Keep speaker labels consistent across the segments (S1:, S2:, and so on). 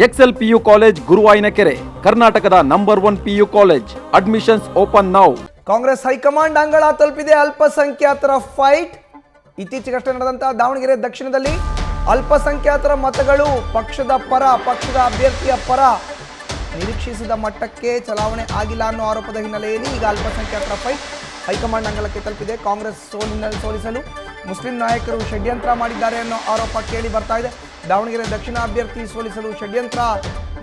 S1: Excel PU college ಗುರುವಾಯಿನಕೆರೆ, ಕರ್ನಾಟಕದ number 1 PU college. Admissions open now.
S2: Congress high command ಅಂಗಳ ತಲುಪಿದೆ ಅಲ್ಪಸಂಖ್ಯಾತರ ಫೈಟ್. ಇತ್ತೀಚೆಗಷ್ಟೇ ನಡೆದಂತಹ ದಾವಣಗೆರೆ ದಕ್ಷಿಣದಲ್ಲಿ ಅಲ್ಪಸಂಖ್ಯಾತರ ಮತಗಳು ಪಕ್ಷದ ಅಭ್ಯರ್ಥಿಯ ಪರ ನಿರೀಕ್ಷಿಸಿದ ಮಟ್ಟಕ್ಕೆ ಚಲಾವಣೆ ಆಗಿಲ್ಲ ಅನ್ನೋ ಆರೋಪದ ಹಿನ್ನೆಲೆಯಲ್ಲಿ ಈಗ ಅಲ್ಪಸಂಖ್ಯಾತರ ಫೈಟ್ ಹೈಕಮಾಂಡ್ ಅಂಗಳಕ್ಕೆ ತಲುಪಿದೆ. ಕಾಂಗ್ರೆಸ್ ಸೋಲಿಸಲು ಮುಸ್ಲಿಂ ನಾಯಕರು ಷಡ್ಯಂತ್ರ ಮಾಡಿದ್ದಾರೆ ಅನ್ನೋ ಆರೋಪ ಕೇಳಿ ಬರ್ತಾ ಇದೆ. ದಾವಣಗೆರೆ ದಕ್ಷಿಣ ಅಭ್ಯರ್ಥಿ ಸೋಲಿಸಲು ಷಡ್ಯಂತ್ರ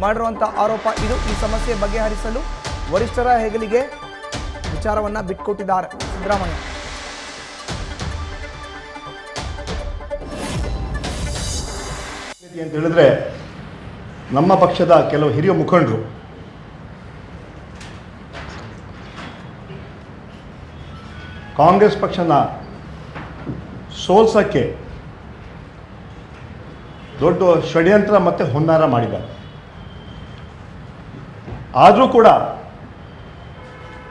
S2: ಮಾಡಿರುವಂಥ ಆರೋಪ ಇದು. ಈ ಸಮಸ್ಯೆ ಬಗೆಹರಿಸಲು ವರಿಷ್ಠರ ಹೆಗಲಿಗೆ ವಿಚಾರವನ್ನ ಬಿಟ್ಕೊಟ್ಟಿದ್ದಾರೆ ಸಿದ್ದರಾಮಯ್ಯ.
S3: ಅಂತ ಹೇಳಿದ್ರೆ ನಮ್ಮ ಪಕ್ಷದ ಕೆಲವು ಹಿರಿಯ ಮುಖಂಡರು ಕಾಂಗ್ರೆಸ್ ಪಕ್ಷನ ಸೋಲ್ಸಕ್ಕೆ ದೊಡ್ಡ ಷಡ್ಯಂತ್ರ ಮತ್ತು ಹುನ್ನಾರ ಮಾಡಿದ್ದಾರೆ. ಆದರೂ ಕೂಡ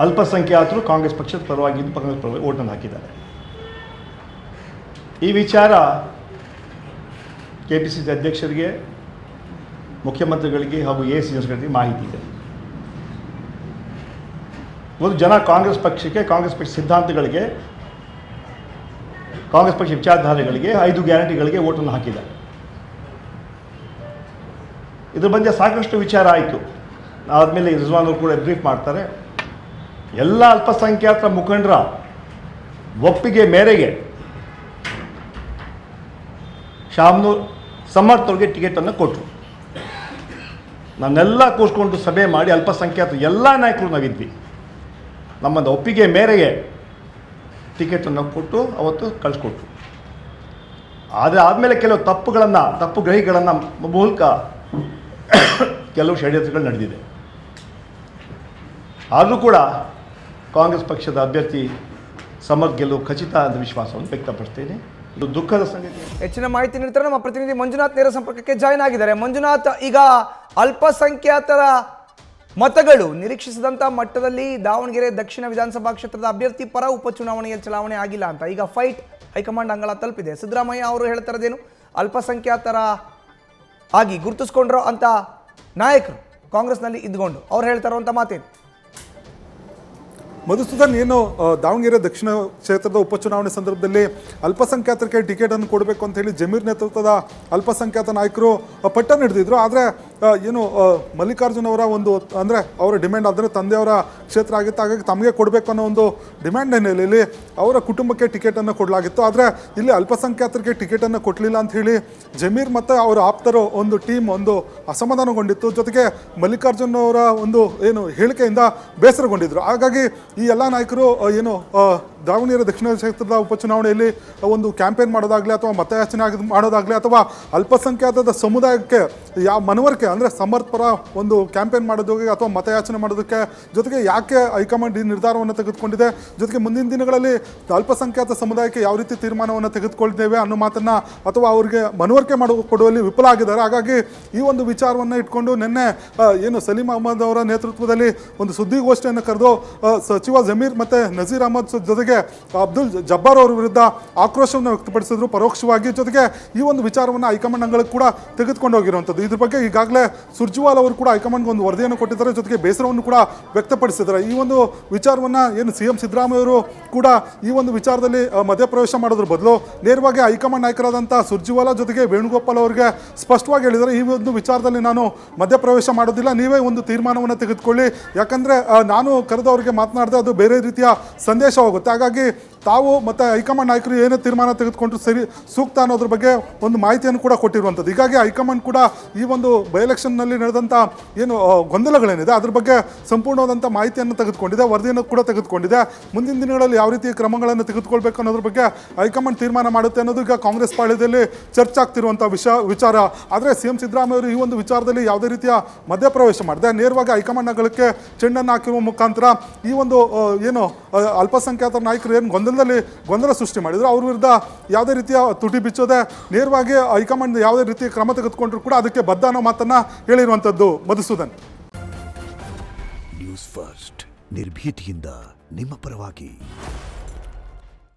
S3: ಅಲ್ಪಸಂಖ್ಯಾತರು ಕಾಂಗ್ರೆಸ್ ಪಕ್ಷದ ಪರವಾಗಿದ್ದು ಕಾಂಗ್ರೆಸ್ ಪರವಾಗಿ ಓಟನ್ನು ಹಾಕಿದ್ದಾರೆ. ಈ ವಿಚಾರ KPCC ಅಧ್ಯಕ್ಷರಿಗೆ, ಮುಖ್ಯಮಂತ್ರಿಗಳಿಗೆ ಹಾಗೂ ACSಗಳಿಗೆ ಮಾಹಿತಿ ಇದೆ. ಒಂದು ಜನ ಕಾಂಗ್ರೆಸ್ ಪಕ್ಷಕ್ಕೆ, ಕಾಂಗ್ರೆಸ್ ಪಕ್ಷ ಸಿದ್ಧಾಂತಗಳಿಗೆ, ಕಾಂಗ್ರೆಸ್ ಪಕ್ಷ ವಿಚಾರಧಾರೆಗಳಿಗೆ, 5 ಗ್ಯಾರಂಟಿಗಳಿಗೆ ಓಟನ್ನು ಹಾಕಿದ್ದಾರೆ. ಇದ್ರ ಬಗ್ಗೆ ಸಾಕಷ್ಟು ವಿಚಾರ ಆಯಿತು. ಆದಮೇಲೆ ರಿಜ್ವಾನ್ ಅವರು ಕೂಡ ಬ್ರೀಫ್ ಮಾಡ್ತಾರೆ. ಎಲ್ಲ ಅಲ್ಪಸಂಖ್ಯಾತರ ಮುಖಂಡರ ಒಪ್ಪಿಗೆ ಮೇರೆಗೆ ಶಾಮನೂರ್ ಸಮರ್ಥ್ ಅವ್ರಿಗೆ ಟಿಕೆಟನ್ನು ಕೊಟ್ಟರು. ನನ್ನೆಲ್ಲ ಕೂರಿಸ್ಕೊಂಡು ಸಭೆ ಮಾಡಿ ಅಲ್ಪಸಂಖ್ಯಾತ ಎಲ್ಲ ನಾಯಕರು ನಾವಿದ್ವಿ. ನಮ್ಮದು ಒಪ್ಪಿಗೆ ಮೇರೆಗೆ ಟಿಕೆಟನ್ನು ಕೊಟ್ಟು ಅವತ್ತು ಕಳಿಸ್ಕೊಟ್ರು. ಆದರೆ ಆದಮೇಲೆ ಕೆಲವು ತಪ್ಪು ಗ್ರಹಿಗಳನ್ನು ಮೂಲಕ ಕೆಲವು ಷಡ್ಯಂತ್ರಗಳು ನಡೆದಿದೆ. ಆದರೂ ಕೂಡ ಕಾಂಗ್ರೆಸ್ ಪಕ್ಷದ ಅಭ್ಯರ್ಥಿ ಸಮರ್ಥ್ ಗೆಲುವು ಖಚಿತ ಅಂತ ವಿಶ್ವಾಸವನ್ನು ವ್ಯಕ್ತಪಡಿಸ್ತೇನೆ. ಇದು ದುಃಖದ ಸಂಗತಿ.
S2: ಹೆಚ್ಚಿನ ಮಾಹಿತಿ ನೀಡ್ತಾರೆ ನಮ್ಮ ಪ್ರತಿನಿಧಿ ಮಂಜುನಾಥ್ ನೇರ ಸಂಪರ್ಕಕ್ಕೆ ಜಾಯ್ನ್ ಆಗಿದ್ದಾರೆ. ಮಂಜುನಾಥ್, ಈಗ ಅಲ್ಪಸಂಖ್ಯಾತರ ಮತಗಳು ನಿರೀಕ್ಷಿಸಿದಂಥ ಮಟ್ಟದಲ್ಲಿ ದಾವಣಗೆರೆ ದಕ್ಷಿಣ ವಿಧಾನಸಭಾ ಕ್ಷೇತ್ರದ ಅಭ್ಯರ್ಥಿ ಪರ ಉಪಚುನಾವಣೆಯಲ್ಲಿ ಚಲಾವಣೆ ಆಗಿಲ್ಲ ಅಂತ ಈಗ ಫೈಟ್ ಹೈಕಮಾಂಡ್ ಅಂಗಳ ತಲುಪಿದೆ. ಸಿದ್ದರಾಮಯ್ಯ ಅವರು ಹೇಳ್ತಾ ಇರೋದೇನು? ಅಲ್ಪಸಂಖ್ಯಾತರ ಆಗಿ ಗುರುತಿಸ್ಕೊಂಡ್ರೋ ಅಂತ ನಾಯಕರು ಕಾಂಗ್ರೆಸ್ನಲ್ಲಿ ಇದ್ಕೊಂಡು ಅವ್ರು ಹೇಳ್ತಾ ಇರುವಂಥ ಮಾತೇನು?
S4: ಮಧುಸೂದನ್, ಏನು ದಾವಣಗೆರೆ ದಕ್ಷಿಣ ಕ್ಷೇತ್ರದ ಉಪಚುನಾವಣೆ ಸಂದರ್ಭದಲ್ಲಿ ಅಲ್ಪಸಂಖ್ಯಾತರಿಗೆ ಟಿಕೆಟನ್ನು ಕೊಡಬೇಕು ಅಂತ ಹೇಳಿ ಜಮೀರ್ ನೇತೃತ್ವದ ಅಲ್ಪಸಂಖ್ಯಾತ ನಾಯಕರು ಪಟ್ಟನ್ನು ಹಿಡಿದಿದ್ರು. ಆದರೆ ಏನು ಮಲ್ಲಿಕಾರ್ಜುನ್ ಅವರ ಒಂದು ಅಂದರೆ ಅವರ ಡಿಮ್ಯಾಂಡ್ ಅಂದರೆ ತಂದೆಯವರ ಕ್ಷೇತ್ರ ಆಗಿತ್ತು, ಹಾಗಾಗಿ ತಮಗೆ ಕೊಡಬೇಕು ಅನ್ನೋ ಒಂದು ಡಿಮ್ಯಾಂಡ್ ಹಿನ್ನೆಲೆಯಲ್ಲಿ ಅವರ ಕುಟುಂಬಕ್ಕೆ ಟಿಕೆಟನ್ನು ಕೊಡಲಾಗಿತ್ತು. ಆದರೆ ಇಲ್ಲಿ ಅಲ್ಪಸಂಖ್ಯಾತರಿಗೆ ಟಿಕೆಟನ್ನು ಕೊಡಲಿಲ್ಲ ಅಂತ ಹೇಳಿ ಜಮೀರ್ ಮತ್ತು ಅವರ ಆಪ್ತರು ಒಂದು ಟೀಮ್ ಒಂದು ಅಸಮಾಧಾನಗೊಂಡಿತ್ತು. ಜೊತೆಗೆ ಮಲ್ಲಿಕಾರ್ಜುನ್ ಅವರ ಒಂದು ಏನು ಹೇಳಿಕೆಯಿಂದ ಬೇಸರಗೊಂಡಿದ್ದರು. ಹಾಗಾಗಿ ಈ ಎಲ್ಲ ನಾಯಕರು ಏನು ದಾವಣಗೆರೆ ದಕ್ಷಿಣ ಕ್ಷೇತ್ರದ ಉಪಚುನಾವಣೆಯಲ್ಲಿ ಒಂದು ಕ್ಯಾಂಪೇನ್ ಮಾಡೋದಾಗಲಿ ಅಥವಾ ಮತಯಾಚನೆ ಮಾಡೋದಾಗಲಿ ಅಥವಾ ಅಲ್ಪಸಂಖ್ಯಾತದ ಸಮುದಾಯಕ್ಕೆ ಮನವರಿಕೆ ಅಂದರೆ ಸಮರ್ಥ ಪರ ಒಂದು ಕ್ಯಾಂಪೇನ್ ಮಾಡೋದಕ್ಕೆ ಅಥವಾ ಮತಯಾಚನೆ ಮಾಡೋದಕ್ಕೆ, ಜೊತೆಗೆ ಯಾಕೆ ಹೈಕಮಾಂಡ್ ಈ ನಿರ್ಧಾರವನ್ನು ತೆಗೆದುಕೊಂಡಿದೆ, ಜೊತೆಗೆ ಮುಂದಿನ ದಿನಗಳಲ್ಲಿ ಅಲ್ಪಸಂಖ್ಯಾತ ಸಮುದಾಯಕ್ಕೆ ಯಾವ ರೀತಿ ತೀರ್ಮಾನವನ್ನು ತೆಗೆದುಕೊಳ್ತೇವೆ ಅನ್ನೋ ಮಾತನ್ನು ಅಥವಾ ಅವರಿಗೆ ಮನವರಿಕೆ ಕೊಡುವಲ್ಲಿ ವಿಫಲ ಆಗಿದ್ದಾರೆ. ಹಾಗಾಗಿ ಈ ಒಂದು ವಿಚಾರವನ್ನು ಇಟ್ಕೊಂಡು ನಿನ್ನೆ ಏನು ಸಲೀಂ ಅಹಮದ್ ಅವರ ನೇತೃತ್ವದಲ್ಲಿ ಒಂದು ಸುದ್ದಿಗೋಷ್ಠಿಯನ್ನು ಕರೆದು ಸಚಿವ ಜಮೀರ್ ಮತ್ತು ನಜೀರ್ ಅಹಮದ್ ಜೊತೆಗೆ ಅಬ್ದುಲ್ ಜಬ್ಬಾರ್ ಅವರ ವಿರುದ್ಧ ಆಕ್ರೋಶವನ್ನು ವ್ಯಕ್ತಪಡಿಸಿದ್ರು ಪರೋಕ್ಷವಾಗಿ. ಜೊತೆಗೆ ಈ ಒಂದು ವಿಚಾರವನ್ನು ಹೈಕಮಾಂಡ್ ಅಂಗಳಕ್ಕೆ ಕೂಡ ತೆಗೆದುಕೊಂಡು ಹೋಗಿರುವಂಥದ್ದು. ಇದ್ರ ಬಗ್ಗೆ ಈಗಾಗಲೇ ಸುರ್ಜೇವಾಲಾ ಅವರು ಕೂಡ ಹೈಕಮಾಂಡ್ಗೆ ಒಂದು ವರದಿಯನ್ನು ಕೊಟ್ಟಿದ್ದಾರೆ. ಜೊತೆಗೆ ಬೇಸರವನ್ನು ಕೂಡ ವ್ಯಕ್ತಪಡಿಸಿದ್ದಾರೆ. ಈ ಒಂದು ವಿಚಾರವನ್ನು ಏನು CM ಸಿದ್ದರಾಮಯ್ಯ ಅವರು ಕೂಡ ಈ ಒಂದು ವಿಚಾರದಲ್ಲಿ ಮಧ್ಯಪ್ರವೇಶ ಮಾಡೋದ್ರ ಬದಲು ನೇರವಾಗಿ ಹೈಕಮಾಂಡ್ ನಾಯಕರಾದಂಥ ಸುರ್ಜೇವಾಲಾ ಜೊತೆಗೆ ವೇಣುಗೋಪಾಲ್ ಅವರಿಗೆ ಸ್ಪಷ್ಟವಾಗಿ ಹೇಳಿದ್ದಾರೆ, ಈ ಒಂದು ವಿಚಾರದಲ್ಲಿ ನಾನು ಮಧ್ಯಪ್ರವೇಶ ಮಾಡೋದಿಲ್ಲ, ನೀವೇ ಒಂದು ತೀರ್ಮಾನವನ್ನು ತೆಗೆದುಕೊಳ್ಳಿ. ಯಾಕಂದರೆ ನಾನು ಕರೆದವರಿಗೆ ಮಾತನಾಡಿದೆ ಅದು ಬೇರೆ ರೀತಿಯ ಸಂದೇಶ ಹೋಗುತ್ತೆ. ಹಾಗಾಗಿ ತಾವು ಮತ್ತು ಹೈಕಮಾಂಡ್ ನಾಯಕರು ಏನೇ ತೀರ್ಮಾನ ತೆಗೆದುಕೊಂಡ್ರು ಸರಿ ಸೂಕ್ತ ಅನ್ನೋದ್ರ ಬಗ್ಗೆ ಒಂದು ಮಾಹಿತಿಯನ್ನು ಕೂಡ ಕೊಟ್ಟಿರುವಂಥದ್ದು. ಹೀಗಾಗಿ ಹೈಕಮಾಂಡ್ ಕೂಡ ಈ ಒಂದು ಬೈ ಎಲೆಕ್ಷನ್ನಲ್ಲಿ ನಡೆದಂಥ ಏನು ಗೊಂದಲಗಳೇನಿದೆ ಅದ್ರ ಬಗ್ಗೆ ಸಂಪೂರ್ಣವಾದಂಥ ಮಾಹಿತಿಯನ್ನು ತೆಗೆದುಕೊಂಡಿದೆ, ವರದಿಯನ್ನು ಕೂಡ ತೆಗೆದುಕೊಂಡಿದೆ. ಮುಂದಿನ ದಿನಗಳಲ್ಲಿ ಯಾವ ರೀತಿ ಕ್ರಮಗಳನ್ನು ತೆಗೆದುಕೊಳ್ಬೇಕು ಅನ್ನೋದ್ರ ಬಗ್ಗೆ ಹೈಕಮಾಂಡ್ ತೀರ್ಮಾನ ಮಾಡುತ್ತೆ ಅನ್ನೋದು ಈಗ ಕಾಂಗ್ರೆಸ್ ಪಾಳ್ಯದಲ್ಲಿ ಚರ್ಚೆ ಆಗ್ತಿರುವಂಥ ವಿಚಾರ. ಆದರೆ CM ಸಿದ್ದರಾಮಯ್ಯ ಅವರು ಈ ಒಂದು ವಿಚಾರದಲ್ಲಿ ಯಾವುದೇ ರೀತಿಯ ಮಧ್ಯಪ್ರವೇಶ ಮಾಡಿದೆ ನೇರವಾಗಿ ಹೈಕಮಾಂಡ್ ಅಂಗಳಕ್ಕೆ ಚೆಂಡನ್ನು ಹಾಕಿರುವ ಮುಖಾಂತರ ಈ ಒಂದು ಏನು ಅಲ್ಪಸಂಖ್ಯಾತ ನಾಯಕರು ಏನು ಗೊಂದಲ ಸೃಷ್ಟಿ ಮಾಡಿದ್ರು ಅವ್ರ ವಿರುದ್ಧ ಯಾವುದೇ ರೀತಿಯ ತುಟಿ ಬಿಚ್ಚೋದೆ ನೇರವಾಗಿ ಹೈಕಮಾಂಡ್ ಯಾವುದೇ ರೀತಿಯ ಕ್ರಮ ತೆಗೆದುಕೊಂಡ್ರು ಕೂಡ ಅದಕ್ಕೆ ಬದ್ಧ ಅನ್ನೋ ಮಾತನ್ನ ಹೇಳಿರುವಂಥದ್ದು. ಮಧುಸೂದನ್,
S5: ನ್ಯೂಸ್ ಫಸ್ಟ್ ನಿರ್ಭೀತಿಯಿಂದ ನಿಮ್ಮ ಪರವಾಗಿ.